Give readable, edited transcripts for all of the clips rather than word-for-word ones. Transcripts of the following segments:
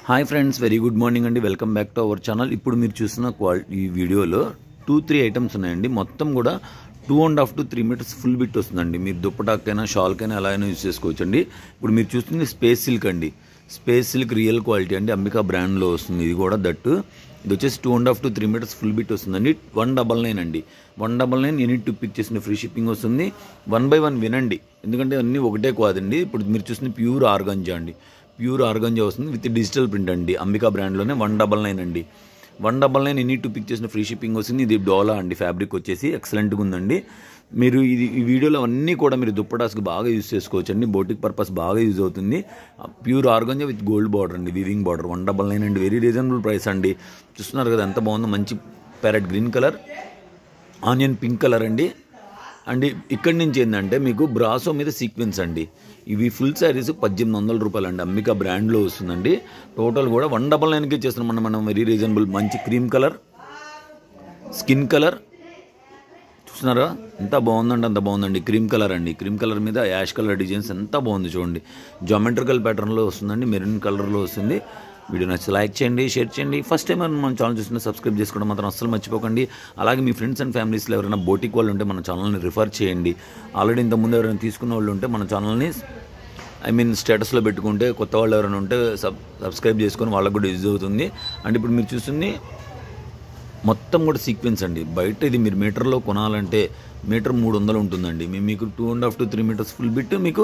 Hi friends, very good morning అండి. Welcome back to our channel. ఇప్పుడు మీరు చూస్తున్న ఈ వీడియోలో 2-3 ఐటమ్స్ ఉన్నాయండి. మొత్తం కూడా 2.5 to 3 మీటర్స్ ఫుల్ బిట్ వస్తుందండి. మీరు దుప్పటాకైనా షాల్కైనా ఎలా అయినా యూజ్ చేసుకోవచ్చు అండి. ఇప్పుడు మీరు చూస్తుంది స్పేస్ సిల్క్ అండి. స్పేస్ సిల్క్ రియల్ క్వాలిటీ అండి, అంబికా బ్రాండ్లో వస్తుంది. ఇది కూడా దట్టు ఇది వచ్చేసి 2.5 to 3 మీటర్స్ ఫుల్ బిట్ వస్తుందండి. 199 అండి. 199 యూనిట్ 2 పిక్ చేసిన ఫ్రీ షిప్పింగ్ వస్తుంది. 1 by 1 వినండి, ఎందుకంటే అన్నీ ఒకటే కాదండి. ఇప్పుడు మీరు చూస్తుంది ప్యూర్ ఆర్గంజా అండి. ప్యూర్ ఆర్గంజా వస్తుంది విత్ డిజిటల్ ప్రింట్ అండి. అంబికా బ్రాండ్లోనే 199 అండి. 199 ఎనీ 2 పిక్ చేసిన ఫ్రీ షిప్పింగ్ వస్తుంది. ఇది డోలా అండి. ఫ్యాబ్రిక్ వచ్చేసి ఎక్సలెంట్గా ఉందండి. మీరు ఈ వీడియోలో అన్నీ కూడా మీరు దుప్పటాస్కి బాగా యూజ్ చేసుకోవచ్చు అండి. బోటిక్ పర్పస్ బాగా యూజ్ అవుతుంది. Pure organza with gold border అండి, వీవింగ్ బార్డర్. 199 అండి. వెరీ రీజనబుల్ ప్రైస్ అండి. చూస్తున్నారు కదా ఎంత బాగుందో. మంచి parrot green colour, onion pink colour అండి. అండ్ ఇక్కడి నుంచి ఏంటంటే మీకు బ్రాసో మీద సీక్వెన్స్ అండి. ఇవి ఫుల్ శారీస్ 1800 రూపాయలు అండి. అంబికా బ్రాండ్లో వస్తుందండి. టోటల్ కూడా 199కి చేస్తున్నాం మనం. Very reasonable. మంచి క్రీమ్ కలర్, స్కిన్ కలర్ చూస్తున్నారా ఎంత బాగుందండి, అంత బాగుందండి. క్రీమ్ కలర్ అండి. క్రీమ్ కలర్ మీద యాష్ కలర్ డిజైన్స్ ఎంత బాగుంది చూడండి. జామెట్రికల్ ప్యాటర్న్లో వస్తుందండి. మెరూన్ కలర్లో వస్తుంది. వీడియో నచ్చి లైక్ చేయండి, షేర్ చేయండి. ఫస్ట్ టైం మన ఛానల్ చూస్తున్న సబ్స్క్రైబ్ చేసుకోవడం మాత్రం అస్సలు మర్చిపోకండి. అలాగే మీ ఫ్రెండ్స్ అండ్ ఫ్యామిలీస్లో ఎవరైనా బోటిక్ వాళ్ళు ఉంటే మన ఛానల్ని రిఫర్ చేయండి. ఆల్రెడీ ఇంతకుముందు ఎవరైనా తీసుకున్న వాళ్ళు ఉంటే మన ఛానల్ని స్టేటస్లో పెట్టుకుంటే కొత్త వాళ్ళు ఎవరైనా ఉంటే సబ్స్క్రైబ్ చేసుకొని వాళ్ళకు కూడా యూజ్ అవుతుంది. అండ్ ఇప్పుడు మీరు చూస్తుంది మొత్తం కూడా సీక్వెన్స్ అండి. బయట ఇది మీరు మీటర్లో కొనాలంటే మీటర్ 300 ఉంటుందండి. మీకు 2.5 to 3 మీటర్స్ ఫుల్ బిట్ మీకు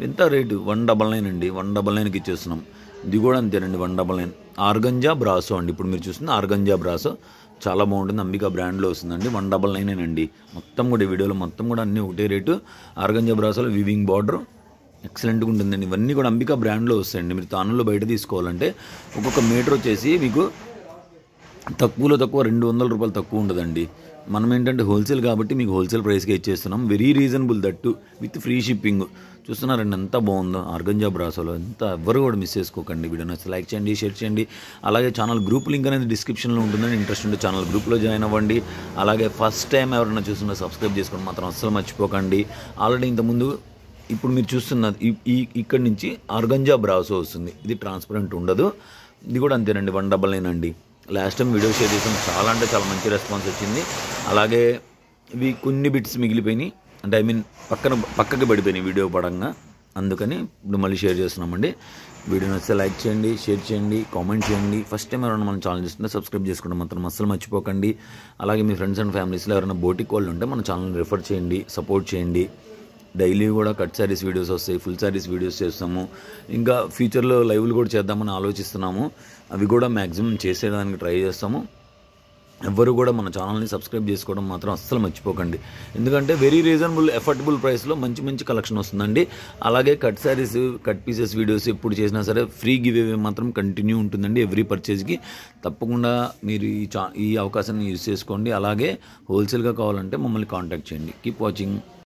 ఎంత రేటు 199 అండి. 199కి ఇచ్చేస్తున్నాం. ఇది కూడా అంతేనండి, 199. ఆర్గంజా బ్రాసో అండి. ఇప్పుడు మీరు చూస్తుంది ఆర్గంజా బ్రాసో చాలా బాగుంటుంది. అంబికా బ్రాండ్లో వస్తుందండి. 199 అండి. మొత్తం కూడా ఈ వీడియోలో మొత్తం కూడా అన్నీ ఒకటే రేటు. ఆర్గంజా బ్రాసోలో వీవింగ్ బార్డర్ ఎక్సలెంట్గా ఉంటుందండి. ఇవన్నీ కూడా అంబికా బ్రాండ్లో వస్తాయండి. మీరు తానులో బయట తీసుకోవాలంటే ఒక్కొక్క మీటర్ వచ్చేసి మీకు తక్కువలో తక్కువ 200 రూపాయలు తక్కువ ఉండదండి. మనం ఏంటంటే హోల్సేల్ కాబట్టి మీకు హోల్సేల్ ప్రైస్గా ఇచ్చేస్తున్నాం. Very reasonable that with free shipping. చూస్తున్నారండి ఎంత బాగుందో ఆర్గంజా బ్రాసోలో. ఎంత ఎవరు కూడా మిస్ చేసుకోకండి. వీడియో నచ్చితే లైక్ చేయండి, షేర్ చేయండి. అలాగే ఛానల్ గ్రూప్ లింక్ అనేది డిస్క్రిప్షన్లో ఉంటుందని ఇంట్రెస్ట్ ఉంటే ఛానల్ గ్రూప్లో జాయిన్ అవ్వండి. అలాగే ఫస్ట్ టైం ఎవరైనా చూస్తున్నా సబ్స్క్రైబ్ చేసుకోవడం మాత్రం అస్సలు మర్చిపోకండి. ఆల్రెడీ ఇంతకుముందు ఇప్పుడు మీరు చూస్తున్నది ఇక్కడి నుంచి ఆర్గంజా బ్రాసో వస్తుంది. ఇది ట్రాన్స్పరెంట్ ఉండదు. ఇది కూడా అంతేనండి, 199 అండి. లాస్ట్ టైం వీడియో షేర్ చేసాం, చాలా అంటే చాలా మంచి రెస్పాన్స్ వచ్చింది. అలాగే ఇవి కొన్ని బిట్స్ మిగిలిపోయినాయి, అంటే పక్కకి పడిపోయినాయి వీడియో పడంగా, అందుకని ఇప్పుడు మళ్ళీ షేర్ చేస్తున్నామండి. వీడియో నచ్చితే లైక్ చేయండి, షేర్ చేయండి, కామెంట్ చేయండి. ఫస్ట్ టైం ఎవరైనా మన ఛానల్ చూస్తుంటే సబ్స్క్రైబ్ చేసుకోవడం మాత్రం అస్సలు మర్చిపోకండి. అలాగే మీ ఫ్రెండ్స్ అండ్ ఫ్యామిలీస్లో ఎవరైనా బోటిక్ వాళ్ళు ఉంటే మన ఛానల్ని రిఫర్ చేయండి, సపోర్ట్ చేయండి. డైలీ కూడా కట్ శారీస్ వీడియోస్ వస్తాయి, ఫుల్ శారీస్ వీడియోస్ చేస్తాము. ఇంకా ఫ్యూచర్లో లైవ్లు కూడా చేద్దామని ఆలోచిస్తున్నాము. అవి కూడా మ్యాక్సిమం చేసేదానికి ట్రై చేస్తాము. ఎవ్వరు కూడా మన ఛానల్ని సబ్స్క్రైబ్ చేసుకోవడం మాత్రం అస్సలు మర్చిపోకండి. ఎందుకంటే వెరీ రీజనబుల్ ఎఫర్డబుల్ ప్రైస్లో మంచి కలెక్షన్ వస్తుందండి. అలాగే cut saris, cut pieces videos ఎప్పుడు చేసినా సరే ఫ్రీ గివ్ అవే మాత్రం కంటిన్యూ ఉంటుందండి ఎవ్రీ పర్చేజ్కి. తప్పకుండా మీరు ఈ అవకాశాన్ని యూజ్ చేసుకోండి. అలాగే హోల్సేల్గా కావాలంటే మమ్మల్ని కాంటాక్ట్ చేయండి. Keep watching.